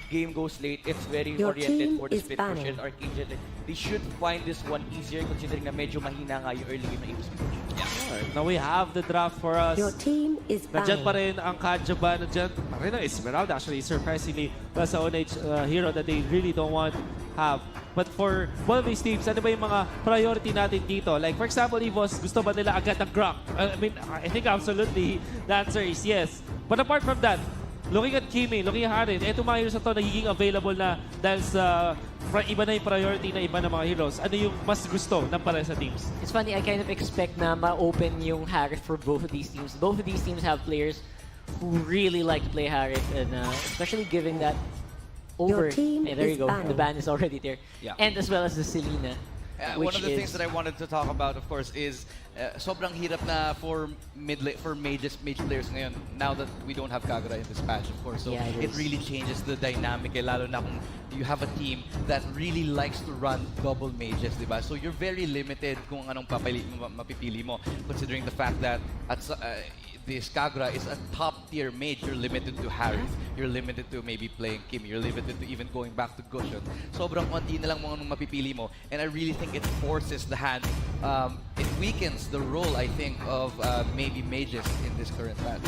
game goes late, it's very Your oriented team for the is split push. banning. And Arkangel, they should find this one easier considering na medyo mahina nga yung early game na EVOS. Alright, now we have the draft for us. Your team is Nandyan pa banning. rin ang Kajaba, nandyan pa rin ang Esmeralda. Actually, surprisingly, nasa Ownage hero that they really don't want to have. But for one of these teams, ano ba yung mga priority natin dito? Like, for example, EVOS, gusto ba nila agad ng Grok? I think absolutely the answer is yes. But apart from that, looking at Kimi, looking at Harin, eto mga heroes na to nagiging available na dahil sa iba na yung priority na iba na mga heroes. Ano yung mas gusto ng para sa teams? It's funny, I kind of expect na ma-open yung Harith for both of these teams. Both of these teams have players who really like to play Harith, and especially given that over. team There you is go. banning. The ban is already there. Yeah. And as well as the Selena. One of the things that I wanted to talk about, of course, is sobrang hirap na for mage players ngayon, now that we don't have Kagura in this patch, of course. So Yeah, it really changes the dynamic, lalo na kung you have a team that really likes to run double mages, di ba? So you're very limited kung anong mapipili mo, considering the fact that this Kagura is a top-tier mage. You're limited to Harith. You're limited to maybe playing Kim. You're limited to even going back to Gusion. Sobrang konti na lang mga mapipili mo. And I really think it forces the hand. It weakens the role, I think, of maybe mages in this current patch.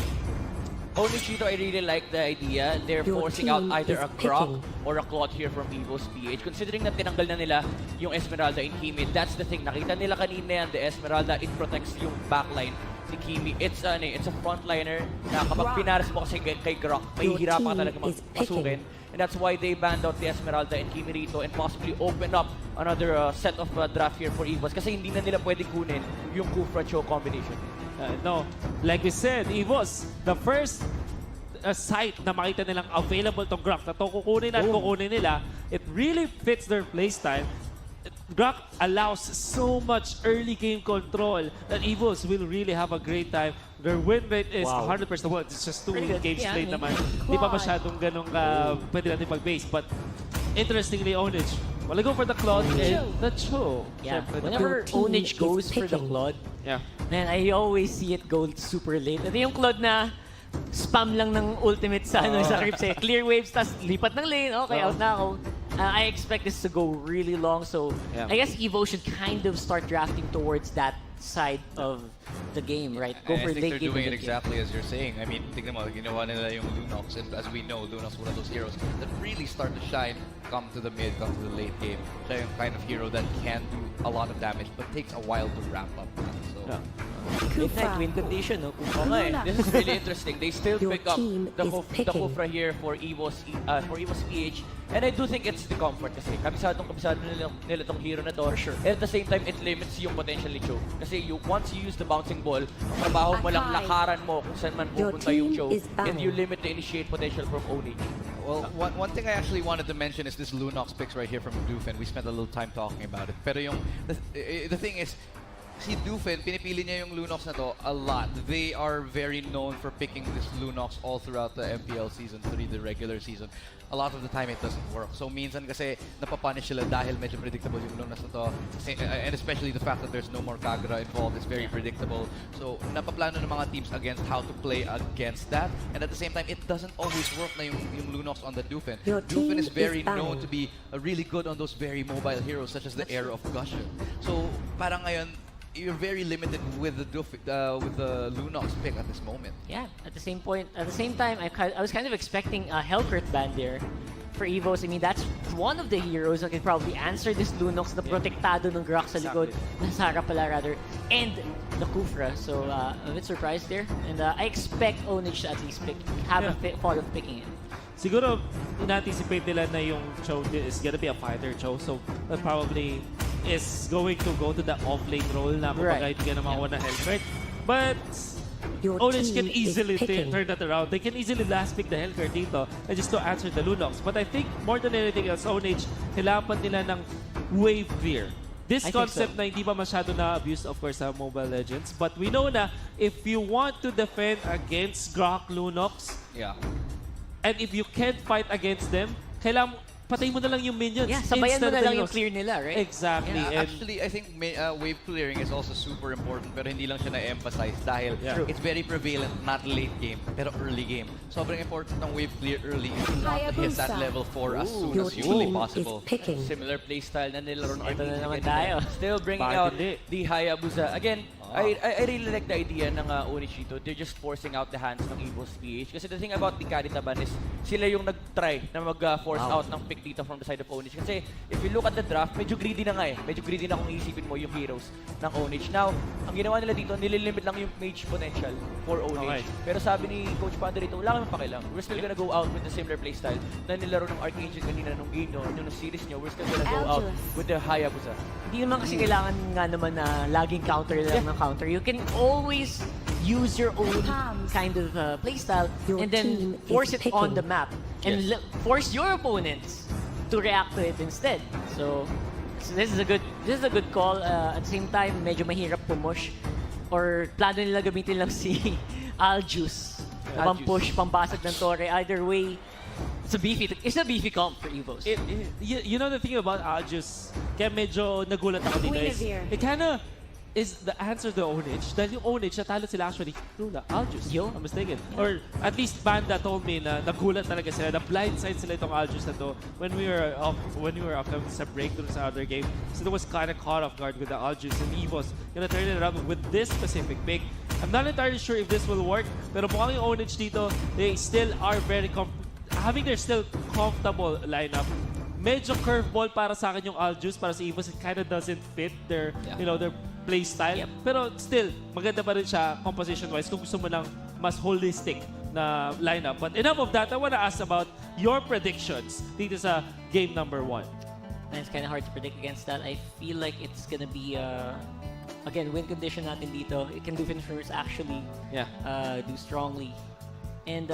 Ownage, I really like the idea. They're Your forcing out team either is a Grok picking. or a Claude here from EVOS-PH. Considering na tinanggal na nila yung Esmeralda in Kimi, that's the thing. Nakita nila kanina yan, the Esmeralda, it protects yung backline ni Kimi. It's a frontliner na kapag pinaras mo kasi kay Grok, mahihirapan ka talaga team is picking. masukin. And that's why they banned out the Esmeralda and Kimi rito and possibly open up another set of draft here for EVOS kasi hindi na nila pwedeng kunin yung Kufra Cho combination. No, like we said, EVOS, the first site na makita nilang available tong Grok na to kukunin at kukunin nila, it really fits their playstyle. Grok allows so much early game control that EVOS will really have a great time. Their win rate is 100%. Well, it's just 2 games Yeah, played naman. Di pa masyadong ganong pwede natin pag-base. But interestingly, Ownage, well, I go for the Claude and the Cho. Yeah. Syempre, Whenever Your team Ownage is goes for the picking. Claude, yeah. man, I always see it go super late. Ito yung Claude na spam lang ng ultimate sa sa creeps eh. Clear waves, tas lipat ng lane. Okay, out na ako. I expect this to go really long, so Yeah. I guess EVO should kind of start drafting towards that side of the game, right? Go And for I think late they're game. doing or it late game. exactly as you're saying. I mean, tignan mo, ginawa nila yung Lunox, and as we know, Lunox is one of those heroes that really start to shine, come to the mid, come to the late game. Siya yung kind of hero that can do a lot of damage, but takes a while to ramp up. So, Midnight win condition, no? Okay, this is really interesting. They still Your pick up team the is the picking. Kufra here for EVOS-PH. And I do think it's the comfort kasi kabisado nila tong hero na to. And at the same time, it limits yung potential ni Cho. Kasi once you use the bouncing ball, ang trabaho mo lang lakaran mo kung saan man Your pupunta yung team Cho. is And you banning. limit the initiate potential from Ownage. well, one thing I actually wanted to mention is this Lunox picks right here from Doofen. We spent a little time talking about it. Pero yung, the thing is, si Doofen, pinipili niya yung Lunox na to a lot. They are very known for picking this Lunox all throughout the MPL Season 3, the regular season. A lot of the time, it doesn't work. So, minsan kasi napapunish sila dahil medyo predictable yung Lunox na to. And especially the fact that there's no more Kagura involved is very predictable. So, napaplano ng mga teams against how to play against that. And at the same time, it doesn't always work na yung Lunox on the Doofen. Your Doofen team is very is known banning. to be really good on those very mobile heroes, such as the Air of Gushon. So, parang ngayon, you're very limited with the Lunox pick at this moment. Yeah, at the same time, I was kind of expecting a Hellcurt ban there for EVOS. I mean, that's one of the heroes that can probably answer this Lunox na protektado ng Grok sa likod. Nasa harap pala rather. And the Kufra. So, I'm a bit surprised there. And I expect Ownage to at least have a thought of picking it. Siguro, in-anticipate nila na yung Cho is gonna be a fighter Cho, so that probably is going to go to the off-lane role na kapag hindi ka na makuha ng Hellcurt. But Your Ownage can team is easily picking. turn that around. They can easily last pick the Hellcurt dito and just to answer the Lunox. But I think more than anything else, Ownage, kailangan nila ng wave clear. This I think concept so. na hindi pa masyado na-abuse, of course, sa Mobile Legends. But we know na if you want to defend against Grok Lunox, Yeah. and if you can't fight against them, kailangan patay mo na lang yung minions. Yeah, sabayan mo instead na of lang the yung clear nila, right? Exactly. Yeah, And actually, I think wave clearing is also super important pero hindi lang siya na-emphasize dahil Yeah. it's very prevalent, not late game, pero early game. Sobrang important ng wave clear early if you want to hit that level 4 as soon Your as humanly team possible. is picking. Similar playstyle na nilaro ng Ito na Arkangel naman kanina. tayo. Still bringing Bakit out hindi? the Hayabusa. Again, I really like the idea ng Ownage dito. They're just forcing out the hands ng EVOS-PH. Kasi the thing about the Karitaban is sila yung nag-try na mag-force out ng pick dito from the side of Ownage. Kasi if you look at the draft, medyo greedy na nga eh. Medyo greedy na kung iisipin mo yung heroes ng Ownage. Now, ang ginawa nila dito, nililimit lang yung mage potential for Ownage. Okay. Pero sabi ni Coach Panda dito, wala kami pakialam. We're still gonna go out with the similar playstyle na nilaro ng Arkangel kanina nung game nyo, nung series nyo. We're still gonna go out with the Hayabusa. Hindi naman kasi kailangan nga naman na laging counter lang ng counter. You can always use your own kind of playstyle Your and then team is force it on picking. the map and force your opponents to react to it instead. So this is a good call. At the same time, medyo mahirap pumush or plano nila gamitin lang si Aljus. Pang-push, pambasag ng torre. Either way, it's a beefy comp for EVOS. you know the thing about Aljus, kaya medyo nagulat ako dito is, it kinda is the answer to the Ownage. Dahil yung Ownage, natalo sila actually through the Aljus. Yo. I'm mistaken. Or at least Panda told me na nagulat talaga sila. Na blindside sila itong Aljus na to when we were off sa break dun sa other game. So it was kind of caught off guard with the Aljus and EVOS gonna turn it around with this specific pick. I'm not entirely sure if this will work, pero mukhang yung Ownage dito, they still are very having their still comfortable lineup. Medyo curveball para sa akin yung Aljus, para sa EVOS, it kind of doesn't fit their, their play style. Yep. Pero still, maganda pa rin siya composition-wise kung gusto mo lang mas holistic na lineup. But enough of that, I wanna ask about your predictions dito sa game number 1. And it's kind of hard to predict against that. I feel like it's gonna be again, win condition natin dito. It can do finishers actually do strongly. And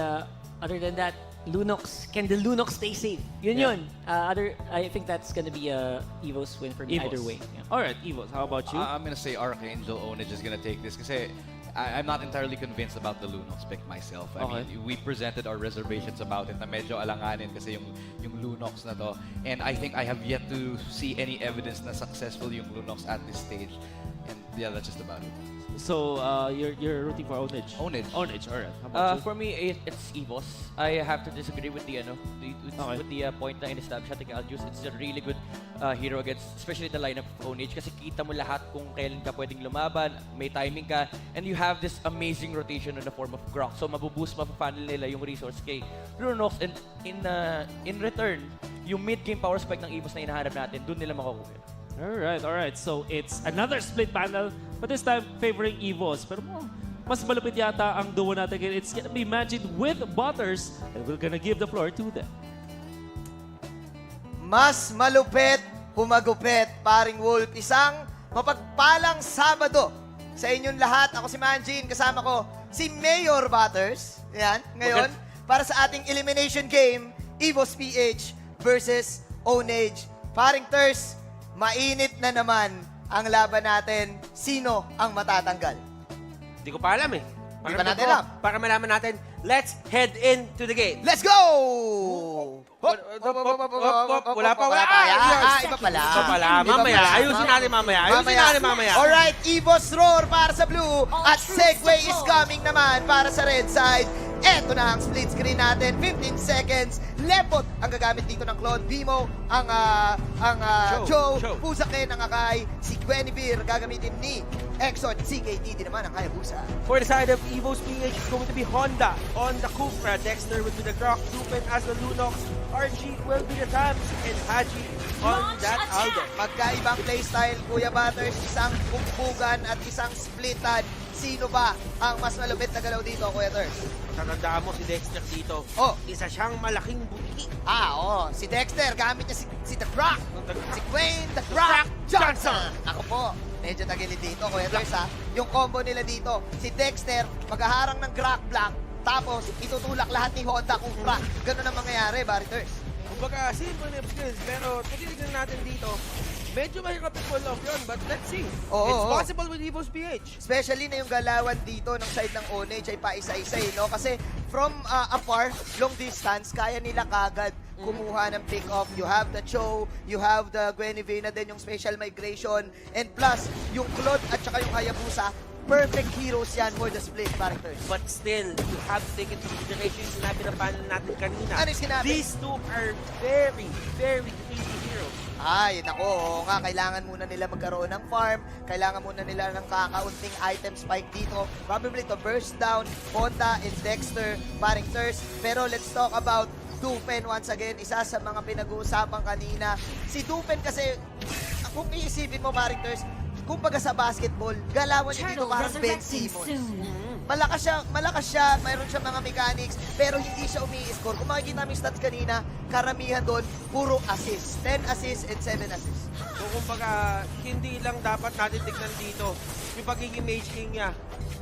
other than that, Lunox, can the Lunox stay safe? Yun. I think that's gonna be a EVOS win for me either way. Yeah. Alright, EVOS, how about you? I'm gonna say Arkangel Ownage is gonna take this kasi I'm not entirely convinced about the Lunox pick myself. I mean, we presented our reservations about it na medyo alanganin kasi yung Lunox na to. And I think I have yet to see any evidence na successful yung Lunox at this stage. And yeah, that's just about it. So, you're rooting for Ownage? Ownage. Ownage, alright. How about you? For me, it's EVOS. I have to disagree with the point na in-establish natin kay Aljus. It's a really good hero against, especially the lineup of Ownage kasi kita mo lahat kung kailan ka pwedeng lumaban, may timing ka, and you have this amazing rotation in the form of Grok. So mabuboost, mapapanel nila yung resource kay Lunox, and in return, yung mid-game power spike ng EVOS na hinahanap natin, dun nila makukuha. Alright. So, it's another split panel, but this time favoring EVOS. Pero mas malupit yata ang duo natin. It's gonna be Magic with Butters, and we're gonna give the floor to them. Mas malupit, humagupit, paring Wolf. Isang mapagpalang Sabado sa inyong lahat. Ako si Manjin, kasama ko si Mayor Butters. Yan, ngayon, para sa ating elimination game, EVOS-PH versus Ownage. Paring Thurs, mainit na naman ang laban natin. Sino ang matatanggal? Hindi ko pa alam eh. Hindi pa natin alam. Para malaman natin, let's head into the game. Let's go! Hop! Wala pa. Iba pala. Mamaya. Ayusin natin mamaya. Alright, EVOS Roar para sa blue at Segway is coming naman para sa red side. Eto na ang split screen natin. 15 seconds. Lepot ang gagamit dito ng Claude. Bimo ang Joe. Pusake ng Akai. Si Guinevere gagamitin ni Exot. Si KTD naman ang Hayabusa. For the side of EVOS-PH, it's going to be Honda on the Cupra. Dexter will be the Grok. Dupen as the Lunox. RG will be the Tams. And Haji on that Aldo. Magkaibang playstyle, Kuya Butters. Isang kumpugan at isang splitan. Sino ba ang mas malupit na galaw dito, Kuya Thurs? Tatandaan mo si Dexter dito. Isa siyang malaking buti. Si Dexter, gamit niya si The Grok. Si Queen The Grok Johnson. Ako po, medyo tagilid dito, Kuya Thurs, ha. Yung combo nila dito, si Dexter, maghaharang ng Grok Black, tapos itutulak lahat ni Honda Cupra. Ganun ang mangyayari, Barry Thurs. Kumbaga, simple na skills, pero titignan natin dito, medyo mahirap i-pull off yun, but let's see. It's possible with EVOS-PH. Especially na yung galawan dito ng side ng Ownage ay paisa-isa no? Kasi from afar, long distance, kaya nila kagad kumuha ng pick-off. You have the Cho, you have the Guinevere na din yung special migration, and plus, yung Claude at saka yung Hayabusa, perfect heroes yan for the split characters. But still, you have to take into consideration yung sinabi na panel natin kanina. Ano yung sinabi? These two are very, very crazy heroes. Ay, nako, oo nga, kailangan muna nila magkaroon ng farm, kailangan muna nila ng kakaunting item spike dito, probably to burst down, Honda and Dexter, paring Thirst. Pero let's talk about Dupen once again, isa sa mga pinag-uusapan kanina. Si Dupen kasi, kung iisipin mo paring Thirst, kumbaga sa basketball, galawan niya dito parang Ben Simmons. Malakas siya, mayroon siya mga mechanics, pero hindi siya umi-score. Kung makikita mo yung stats kanina, karamihan doon, puro assist. 10 assists and 7 assists. So kumbaga, hindi lang dapat natin tignan dito yung pagiging Mage King niya.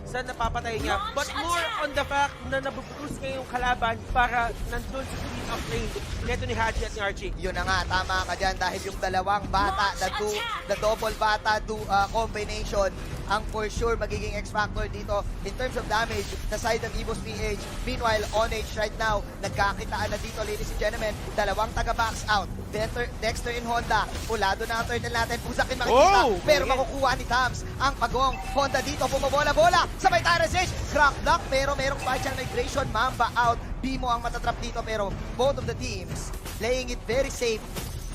Saan napapatay niya, but more on the fact na nabubukus niya yung kalaban para nandun sa speed of range neto ni Haji at ni Archie. Yun na nga, tama ka dyan dahil yung dalawang bata, the double bata combination, ang for sure magiging X-Factor dito in terms of damage sa side ng EVOS-PH. Meanwhile, Ownage right now, nagkakitaan na dito, ladies and gentlemen, dalawang taga-box out. Dexter in Honda, pulado na ang turtle natin, Pusakin makikita, pero makukuha ni Tams ang pagong. Honda dito, bumabola-bola, sabay tayo range, crack block, pero merong partial migration, Mamba out, Bimo ang matatrap dito, pero both of the teams playing it very safe.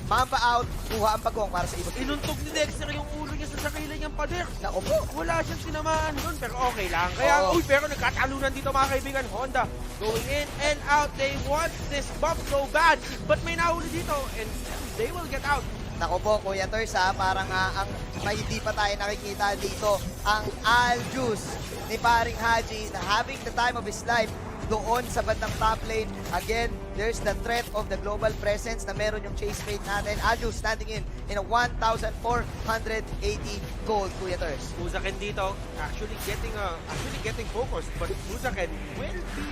Mamba out, kuha ang pagong para sa EVOS. Inuntog ni Dexter yung ulo niya sa sarili niyang pader. Nako po. Wala siyang sinamaan doon, pero okay lang. Kaya, pero nagkatalunan dito mga kaibigan. Honda going in and out. They want this buff so bad, but may nahuli dito and they will get out. Nako po, Kuya Ters ha, parang ang may hindi pa tayo nakikita dito, ang Aljus ni paring Haji na having the time of his life doon sa bandang top lane. Again, there's the threat of the global presence na meron yung chase rate natin. Aljus standing in a 1,480 gold, Kuya Ters. Pusakin dito, actually getting focused, but Pusakin will be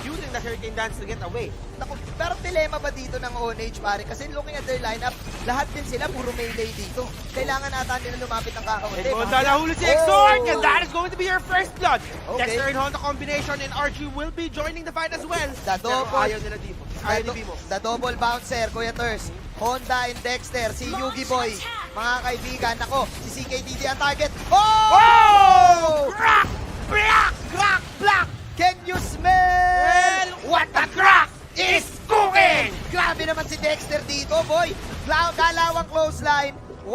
using the Hurricane Dance to get away. Naku, pero dilema ba dito ng Ownage, pare? Kasi looking at their lineup, lahat din sila puro melee dito. Kailangan nata nila lumapit ng kakaunti. And Honda nahuli si Exort, and that is going to be your first blood. Okay. Dexter and Honda combination, and Archie will be joining the fight as well. The double, Ayaw nila Bimo. Ayaw ni Bimo. the double bouncer, Kuya Ters. Honda and Dexter, si Yugi Boy. Mga kaibigan, ako, si CKDD ang target. Oh! Crack! Black! Crack! Black! Can you smell what the crack is cooking? Grabe naman si Dexter dito, boy. Dalawang close line. 1,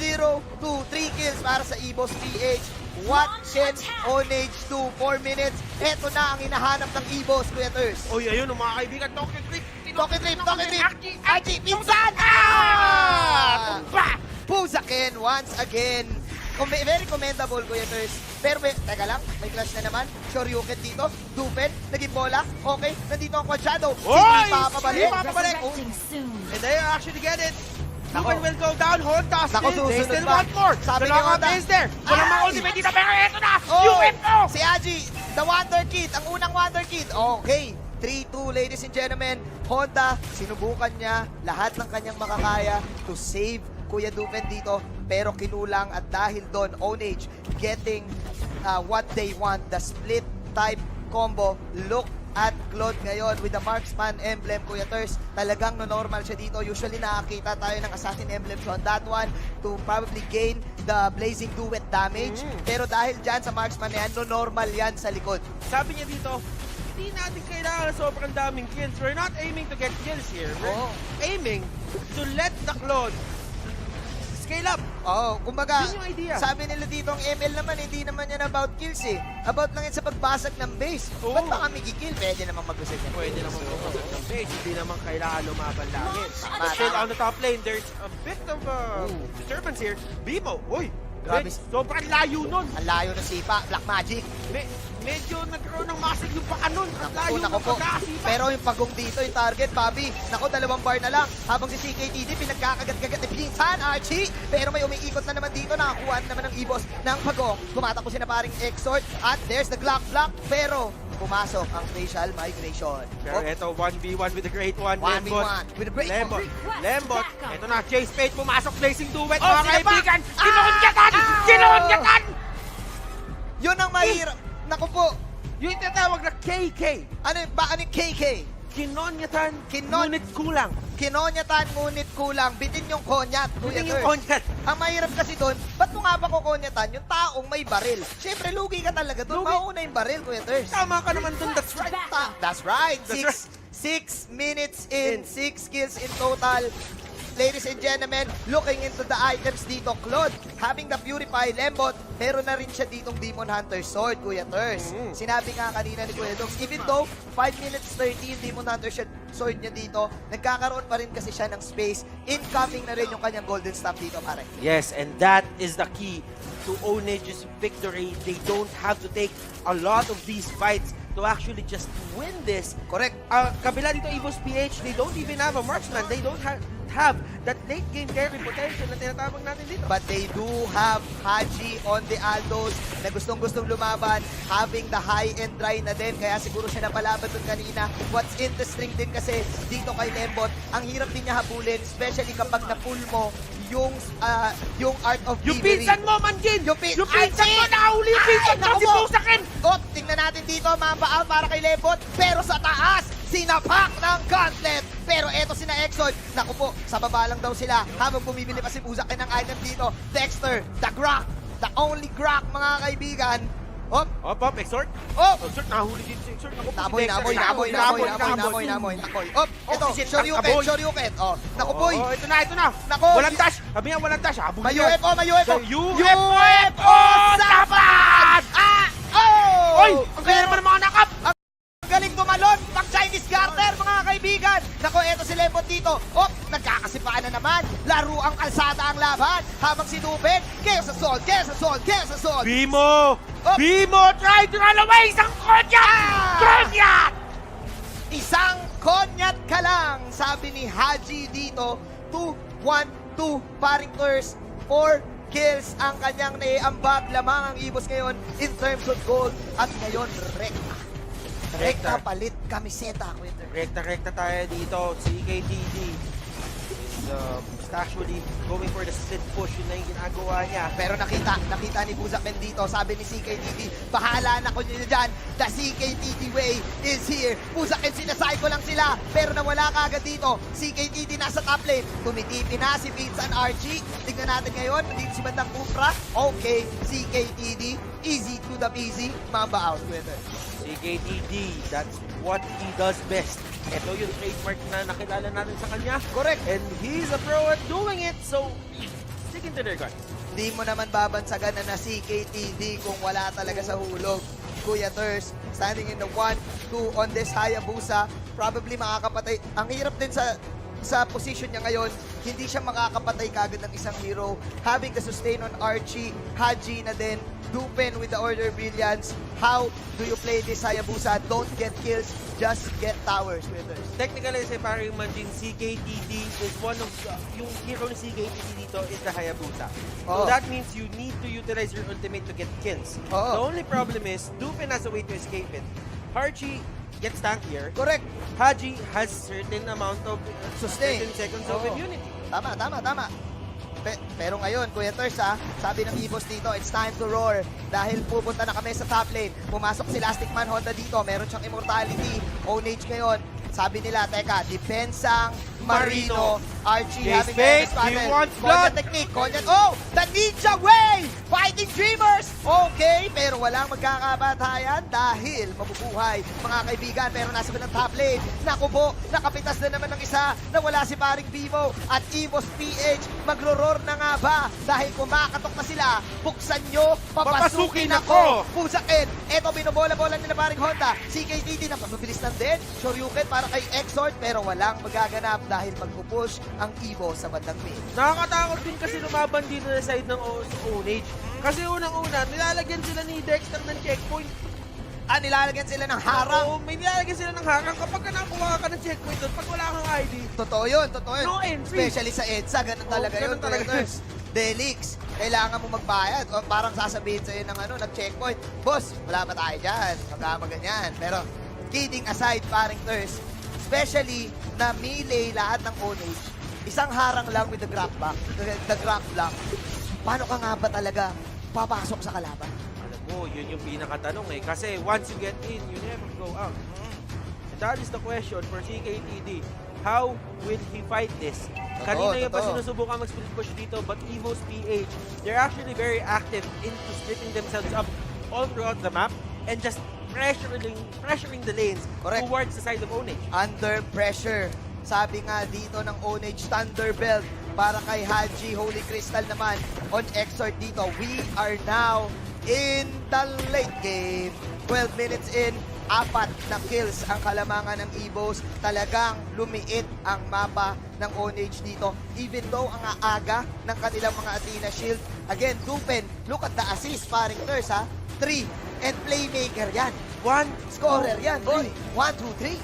0, 2, 3 kills para sa EVOS-PH. What can Ownage do? 4 minutes. Eto na ang hinahanap ng EVOS, Kuya Ters. Oy, ayun, mga kaibigan, Tokyo Trip. Toki trip! Archie, minsan! Ah! Pusakin once again. Very commendable, Kuya Ters. Pero teka lang, may clash na naman. Shoryuken dito. Dupen, naging bola. Okay, nandito ang Quadrado. Oy! Papabalik. Papabalik. And they actually get it. Dupen will go down. Honda Nako, still. They susunod still pa. want more. Sabi The ni knockout Honda. is there. Walang mga Ay! ultimate dito. Pero eto na. Oh, UFO! si Aji, the Wonder Kid. Ang unang Wonder Kid. Okay. 3-2, ladies and gentlemen. Honda, sinubukan niya lahat ng kanyang makakaya to save Kuya Dupen dito. Pero kinulang at dahil doon, Ownage getting what they want. The split type combo. Look at Claude ngayon with the marksman emblem, Kuya Ters. Talagang no-normal siya dito. Usually nakakita tayo ng assassin emblem on that one to probably gain the blazing duet damage. Pero dahil dyan sa marksman na yan, no-normal yan sa likod. Sabi niya dito, hindi natin kailangan ng sobrang daming kills. We're not aiming to get kills here. We're aiming to let the Claude scale up. Kumbaga, Yun yung idea. sabi nila dito ang ML naman, hindi naman yan about kills eh. About lang yan sa pagbasag ng base. Ba't ba kami kikill? Pwede naman mag-usag yan. Pwede naman mag-usag ng base. Hindi naman kailangan lumaban lagi. Tama, Still tama. on the top lane, there's a bit of disturbance here. Bimo, uy! Grabe. Sobrang layo nun. Ang layo ng sipa. Black Magic. Medyo nagkaroon ng massive yung paka nun. Ang layo Naku ng po. pagkakasipa. Pero yung pagong dito, yung target, Bobby. Naku, 2 bar na lang. Habang si CKTD, pinagkakagat-kagat ni Pinsan, Archie. Pero may umiikot na naman dito. Nakakuha na naman ng EVOS ng pagong. Tumatakbo si na paring Exort. At there's the Glock block. Pero pumasok ang facial migration. Pero ito, 1v1 with the great one. 1v1 with the great Lembot. one. Lembot. Ito na, Chase Page pumasok. Blazing Duet, Oh, mga sila pa! kaibigan. Ah! Kinuunyatan! Ah! Kinuunyatan! Yun ang mahirap. Naku po. Yung tinatawag na KK. Ano yung KK? Kinonyatan, ngunit kulang. Kinonyatan, ngunit kulang. Bitin yung konyat. Kuya Yun yung Third. konyat. Ang mahirap kasi doon, ba't mo nga ba kukonyatan yung taong may baril? Siyempre, lugi ka talaga doon. Lugi. Mauna yung baril, Kuya Third. Tama ka naman dun, that's right. That's right. That's 6 minutes in, 6 kills in total. Ladies and gentlemen, looking into the items dito, Claude, having the Purify Lembot, meron na rin siya ditong Demon Hunter Sword, Kuya Thurs. Sinabi nga kanina ni Kuya Dogs, even though 5 minutes 13 Demon Hunter Sword niya dito, nagkakaroon pa rin kasi siya ng space. Incoming na rin yung kanyang Golden Staff dito, pare. Yes, and that is the key to Ownage's victory. They don't have to take a lot of these fights to actually just win this. Correct. Kabila dito, EVOS-PH, they don't even have a marksman. They don't have that late game carry potential na tinatawag natin dito. But they do have Haji on the Aldos na gustong-gustong lumaban, having the high-end dry na din, kaya siguro siya napalaban dun kanina. What's interesting din kasi dito kay Lembot, ang hirap din niya habulin, especially kapag na-pull mo yung Art of Yung Thievery. pinsan mo, Manjin! Yung pinsan mo, nakahuli yung pinsan mo, si Pusakin! O, tingnan natin dito, mamba out para kay Lembot, pero sa taas, sinapak ng gauntlet. Pero eto sina Exod, naku po, sa baba lang daw sila habang bumibili pa si Pusakin ng item dito. Dexter, the Grok, the only Grok, mga kaibigan. Hop, Op, Exort. oh, Exort, nahuli din si Exort. Naku po, si namoy, Dexter. namoy. Hop, ito, Oxygen, Shoryuken. Oh, naku po, Oh, ito na. Naku, Walang dash. Sabi nga, walang dash. Habulin may yan. UFO, may UFO. UFO! Sapat! Ah! Oh! Oy! Ang kaya naman ng mga nakap! Galing tumalon pang Chinese Garter, mga kaibigan. Nako, eto si Lembot dito. Oh, nagkakasipaan na naman. Laro ang kalsada ang laban. Habang si Duben, Chaos Assault. Bimo! Oh. Bimo! Try to run away! Isang konyat! Konyat! Isang konyat ka lang, sabi ni Haji dito. 2-1-2, paring curse. 4 kills ang kanyang naiambag. Lamang ang EVOS ngayon in terms of gold. At ngayon, rekta. Rekta palit kamiseta. Rekta tayo dito. Si EKTD is actually going for the sit push. Yun na yung ginagawa niya. Pero nakita ni Buzaken dito. Sabi ni CKTD, bahala na ko nyo dyan. The CKTD way is here. Buzaken, sinasay ko lang sila. Pero nawala ka agad dito. CKTD nasa top lane. Tumitipi na si Vincent Archie. Tingnan natin ngayon. Dito si Bandang Kupra. Okay, CKTD. Easy to the easy. Mamba out with it. EKTD, that's what he does best. Ito yung trademark na nakilala natin sa kanya. Correct. And he's a pro at doing it, so stick into their gun. Di mo naman babansagan na CKTD kung wala talaga sa hulog. Kuya Thurs, standing in the 1-2 on this Hayabusa, probably makakapatay. Ang hirap din sa position niya ngayon, hindi siya makakapatay kagad ng isang hero. Having the sustain on Archie, Haji na din, Dupen with the Order Brilliance. How do you play this Hayabusa? Don't get kills, just get towers, Withers. Technically, kasi parang Manjin, CKTD is one of yung hero ni CKTD dito is the Hayabusa. So Oo. that means you need to utilize your ultimate to get kills. Oo. The only problem is, Dupen has a way to escape it. Archie gets tankier. Correct. Haji has certain amount of Sustain. certain seconds of Oo. immunity. Tama. Pero ngayon, Kuya Thurs, sabi ng EVOS dito, it's time to roar. Dahil pupunta na kami sa top lane. Pumasok si Elastic Man Honda dito. Meron siyang immortality. Ownage ngayon. Sabi nila, teka, Depensang, Marino, Archie Yes, having mate, a he wants Konya blood. technique. Konya, oh! The Ninja Way! Fighting Dreamers! Okay, pero walang magkakabatayan dahil mabubuhay, mga kaibigan. Pero nasa ng top lane. Naku po, nakapitas na naman ng isa na wala si paring Vivo. At EVOS-PH, magro-roar na nga ba? Dahil kumakatok na sila, buksan nyo, papasukin ako! Pusakin! Eto, binobola-bola nila paring Honda. CKTD na mabilis lang din. Shoryuken para kay Exort, pero walang magaganap dahil magpupush ang EVOS sa bandang mid. Nakakatakot din kasi lumaban dito sa side ng Ownage. Kasi unang-una, nilalagyan sila ni Dexter ng checkpoint. Nilalagyan sila ng harang. Oo, may nilalagyan sila ng harang. Kapag nakuha ka ng checkpoint doon, pag wala kang ID, Totoo yun, totoo yun. No entry. Especially sa EDSA, ganun talaga yun. ganun talaga yun. Delix, kailangan mo magbayad. O parang sasabihin sa'yo ng checkpoint. Boss, wala pa tayo dyan. Magkamaganyan. Pero, kidding aside, paring Thurs, especially na melee lahat ng Ownage, isang harang lang with the grab back, the grab block. Paano ka nga ba talaga papasok sa kalaban? alam mo, yun yung pinakatanong eh. Kasi once you get in, you never go out. And that is the question for CKTD. How will he fight this? Kanina yung pa sinusubukan mag-split push dito, but EVOS-PH, they're actually very active into splitting themselves up all throughout the map and just pressuring the lanes towards the side of Ownage. Under pressure. Sabi nga dito ng Ownage Thunderbelt para kay Haji Holy Crystal naman on Exort dito. We are now in the late game. 12 minutes in, 4 na kills ang kalamangan ng EVOS. Talagang lumiit ang mapa ng Ownage dito. Even though ang aaga ng kanilang mga Athena Shield. Again, Dupen, look at the assist, paring Thurs ha. 3 and playmaker yan. 1 scorer yan, boy. 1, 2, 3.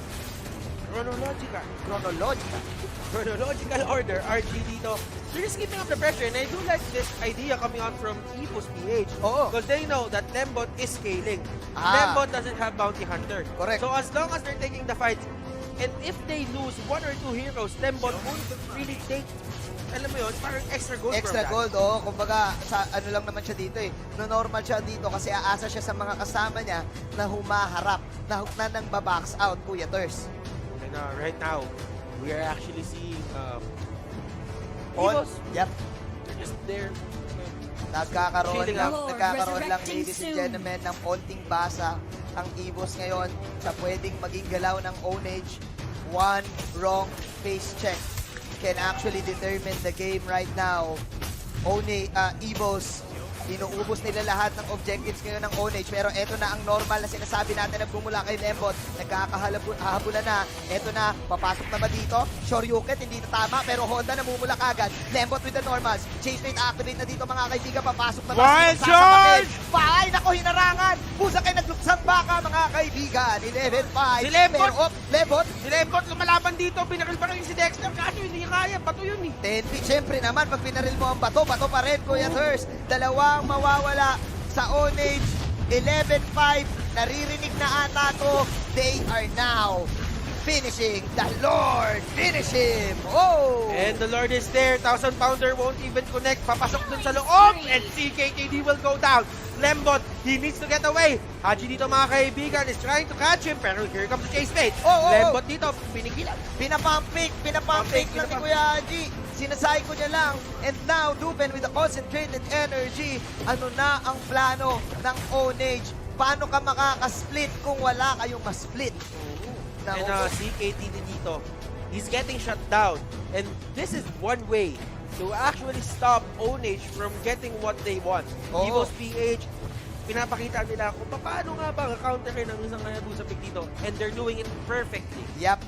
Chronological order, RG dito. They're just keeping up the pressure, and I do like this idea coming out from EVOS-PH. Because they know that Lembot is scaling. Lembot doesn't have Bounty Hunter. Correct. So as long as they're taking the fights, and if they lose 1 or 2 heroes, Lembot won't really take, alam mo yun, parang extra gold Extra from gold, oo. Kumbaga, sa ano lang naman siya dito eh. No normal siya dito kasi aasa siya sa mga kasama niya na humaharap, na nang babox out, Kuya Thurs. And right now, we are actually seeing On, EVOS. yep. They're just there. Nagkakaroon Chilling lang, out. ladies and gentlemen, ng konting basa ang EVOS ngayon sa pwedeng maging galaw ng Ownage. One wrong face check can actually determine the game right now. EVOS, inuubos nila lahat ng objectives ngayon ng Ownage, pero eto na ang normal na sinasabi natin na bumula kay Lembot. Nagkakahabulan na. Eto na, papasok na ba dito? Shoryuken, hindi na tama, pero Honda namumula kagad. Lembot with the normals. Chase rate activate na dito mga kaibigan. Papasok na ba? Wild charge! Ay, nako, hinarangan! Pusa kayo nagluksang baka mga kaibigan. 11-5. Si Lembot! Lembot! Si Lembot lumalaban dito, pinaril pa rin si Dexter, kaso hindi kaya, bato yun eh. 10 feet. Siyempre naman, pag pinaril mo ang bato, bato pa rin, Kuya Thurs. Dalawang mawawala sa Ownage. 11-5. Naririnig na ata to. They are now finishing the Lord. Finish him. Oh! And the Lord is there. 1,000-pounder won't even connect. Papasok dun sa loob. And CKKD will go down. Lembot, he needs to get away. Haji dito mga kaibigan is trying to catch him. Pero here comes the chase bait. Lembot dito, pinigilan. Pinapump fake lang ni Kuya Haji. Sinasay ko niya lang. And now, Dupen with the concentrated energy. Ano na ang plano ng Ownage? Paano ka makakasplit kung wala kayong ma-split? And CKTD dito, he's getting shut down. And this is one way to actually stop Ownage from getting what they want. EVOS-PH, pinapakita nila kung paano nga ba counterin ang isang Hayabusa pick dito. And they're doing it perfectly. Yap.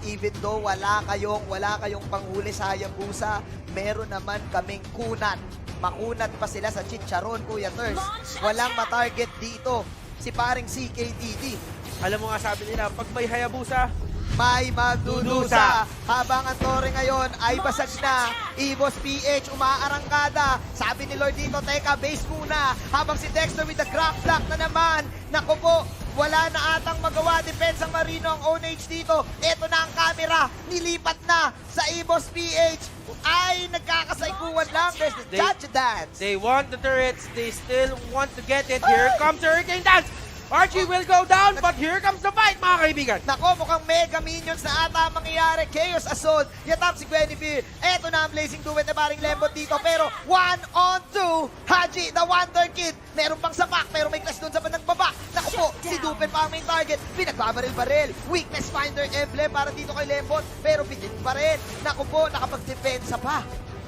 Even though wala kayong panghuli sa Hayabusa, meron naman kaming kunat. Makunat pa sila sa Chicharon, Kuya Thurs. Walang matarget dito. Si paring CKTD. Alam mo nga sabi nila, pag may Hayabusa, may magdudusa. Habang ang tore ngayon ay basag na. EVOS-PH umaarangkada. Sabi ni Lord dito, teka, base muna. Habang si Dexter with the grab block na naman. Naku po, wala na atang magawa. Depensang Marino ang Ownage dito. Ito na ang camera. Nilipat na sa EVOS-PH. Ay, nagkakasaikuan lang. There's the Chacha Dance. they want the turrets, they still want to get it. Here comes the Hurricane Dance! Archie will go down, but here comes the fight, mga kaibigan. Nako, mukhang mega minions na ata mangyayari. Chaos Assault. Yatap si Guinevere. Eto na ang Blazing Duet na paring Lembot dito. Pero 1-on-2. Haji, the Wonder Kid. Meron pang sapak, pero may clash doon sa bandang baba. Nako po, si Dupen pa ang main target. Pinagbabaril-baril. Weakness Finder emblem para dito kay Lembot. Pero pitin pa rin. Nako po, nakapag-depensa pa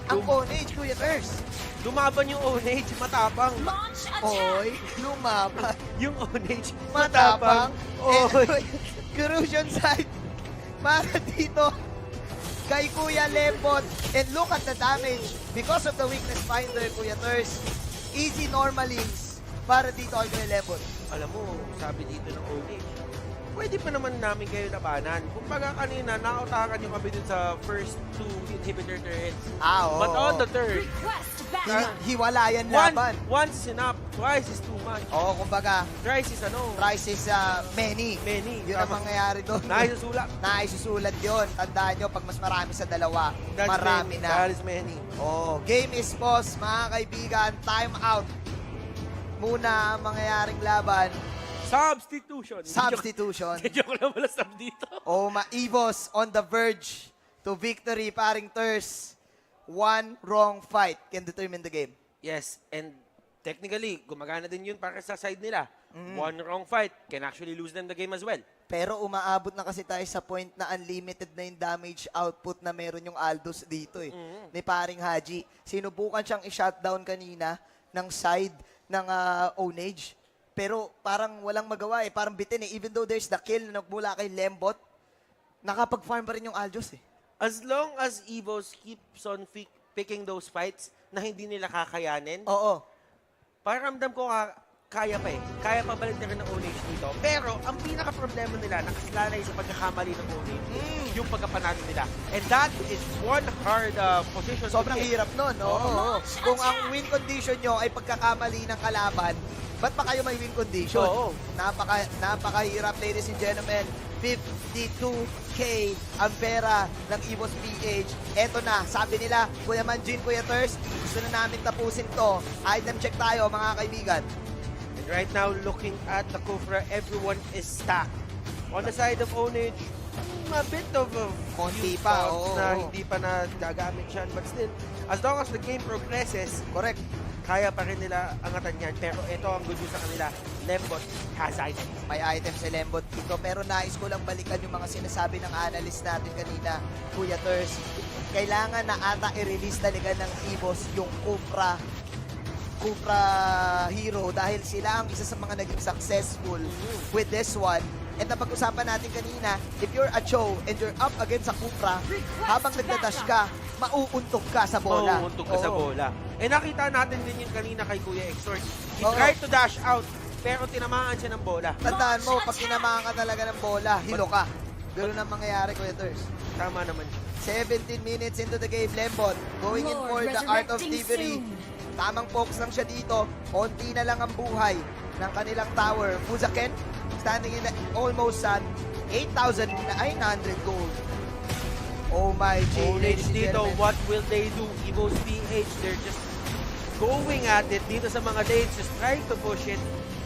ang Ownage, Kuya Thurs. Lumaban yung Ownage, matapang. Oy, lumaban. Yung Ownage, Matapang. Oy. Corrosion side. Para dito kay Kuya Lembot. And look at the damage because of the weakness finder, Kuya Ters. Easy normalings para dito kay Kuya Lembot. Alam mo, sabi dito ng Ownage, pwede pa naman namin kayo labanan. Kung baga kanina, nautakan yung kami dun sa first 2 inhibitor turrets. Oo. But on the third, Hiwalayan laban. once is enough, twice is too much. Oo, kumbaga, Thrice is price is many. Many. Yun ang mangyayari doon. Naisusulak. Naisusulat yun. Tandaan nyo, pag mas marami sa dalawa, That's marami many. na. That is many. Oh, game is pause, mga kaibigan. Time out. Muna ang mangyayaring laban. Substitution. Joke lang wala sub dito. Oh, EVOS on the verge to victory, paring Ters. One wrong fight can determine the game. Yes, and technically, gumagana din yun para sa side nila. One wrong fight can actually lose them the game as well. Pero umaabot na kasi tayo sa point na unlimited na yung damage output na meron yung Aldous dito eh. Ni paring Haji. Sinubukan siyang i-shutdown kanina ng side ng Ownage. Pero parang walang magawa eh. Parang bitin eh. Even though there's the kill na nagmula kay Lembot, nakapag-farm pa rin yung Aldous eh. As long as EVOS keeps on picking those fights na hindi nila kakayanin, Oo. paramdam ko kaya pa eh. Kaya pa balik na rin ng Ownage dito. Pero, ang pinaka-problema nila, nakasalalay sa pagkakamali ng Ownage, yung pagkapanalo nila. And that is one hard position. Sobrang to take. hirap nun. Oo. Kung ang win condition nyo ay pagkakamali ng kalaban, ba't pa kayo may win condition? Oo. Napakahirap, ladies and gentlemen. 52K ang pera ng EVOS PH. Eto na, sabi nila, Kuya Manjin, Kuya Ters, gusto na namin tapusin to. Item check tayo, mga kaibigan. And right now, looking at the Kufra, everyone is stacked. On the side of Ownage, a bit of a Konti few pa, thoughts oo. na hindi pa nagagamit siya. But still, as long as the game progresses, Correct. kaya pa rin nila angatan yan. Pero ito ang good news sa kanila, Lembot has items. May item si Lembot dito. Pero nais ko lang balikan yung mga sinasabi ng analyst natin kanina, Kuya Ters. Kailangan na ata i-release talaga ng EVOS yung Cupra Hero dahil sila ang isa sa mga naging successful with this one. At napag-usapan natin kanina, if you're a Cho and you're up against sa Cupra, habang nagdadash ka, mauuntog ka sa bola. Mauuntog ka sa Oo. bola. Eh nakita natin din yun kanina kay Kuya Exort. He Oo. tried to dash out, pero tinamaan siya ng bola. Tandaan mo, pag tinamaan ka talaga ng bola, hilo ka. Ganun ang mangyayari, Kuya Ters. Tama naman. 17 minutes into the game, Lembot going in for the art of thievery. Tamang focus lang siya dito. Konti na lang ang buhay ng kanilang tower. Fuzaken standing in almost at 8,900 gold. Oh my G. Ownage dito, what will they do? EVOS PH, they're just going at it dito sa mga lanes, just trying to push it.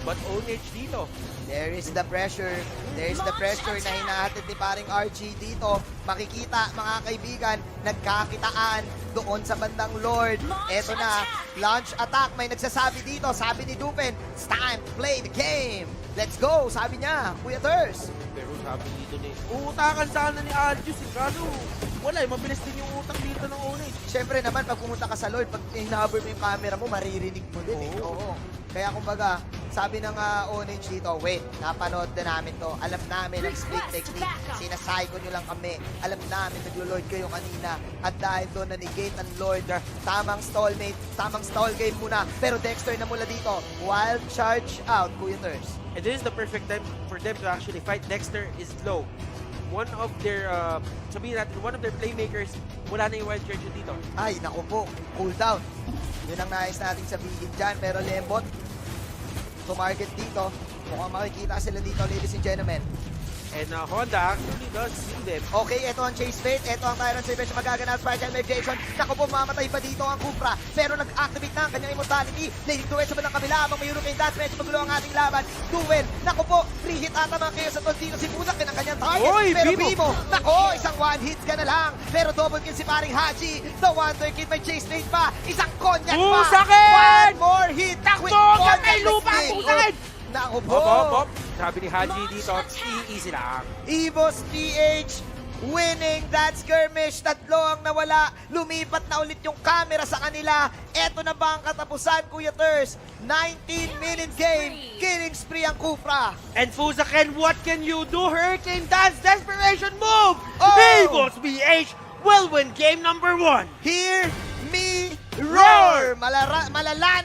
But Ownage dito, There is the pressure. There is the pressure na hinahatid ni paring RG dito. Makikita, mga kaibigan, nagkakitaan doon sa bandang Lord. Eto na, launch attack. May nagsasabi dito. Sabi ni Dupen, it's time to play the game. Let's go, sabi niya, Kuya Ters. pero sabi dito ni, uutakan sana ni Aljus, kaso wala, mabilis din yung utang dito ng Ownage. Siyempre naman, pag pumunta ka sa Lord, pag hinahabol mo yung camera mo, maririnig mo din. Oo. Kaya kumbaga, sabi ng Ownage dito, wait, napanood na namin to. Alam namin ang split technique. Sinasay ko nyo lang kami. Alam namin naglo-Lord kayo kanina. At dahil doon na-negate ang Lord, tamang stallmate, tamang stall game muna. Pero Dexter na mula dito. Wild charge out, Kuya Ters. And this is the perfect time for them to actually fight. Dexter is low. One of their, sabihin natin, one of their playmakers, wala na yung wild charge dito. Ay, naku po, cool down. Yun ang nais nating sabihin dyan. Pero Lembot, tumarget dito. Mukhang makikita sila dito, ladies and gentlemen. And Honda actually does see them. Okay, ito ang Chase Fate. Ito ang Tyrant Celebration magaganap. Sparkle Mediation. Naku po, mamatay pa dito ang Cupra. Pero nag-activate na ang kanyang immortality. Leading duel sa bandang kabila. Habang may Hurricane Dash, medyo magulo ang ating laban. Duel. Naku po, 3 hit ata mga kayo sa tol dito. Si Budak ang kanyang target. Oy, pero Bimo. Bimo, naku, isang 1 hit ka na lang. Pero double kill si paring Haji. The Wonder Kid may Chase Fate pa. Isang Konyak pa. Pusakin! One more hit. Takbo! with Kamay Konyak lupa! Stick. Pusakin! Naku po. Hop. Sabi ni Haji dito, easy lang. EVOS PH winning that skirmish. Tatlo ang nawala. Lumipat na ulit yung camera sa kanila. Eto na ba ang katapusan, Kuya Ters? 19-minute game. Killing spree ang Cupra. And Fuzaken, what can you do? Hurricane Dance, desperation move! Oh! EVOS BH will win game number 1. Hear me roar! Malalan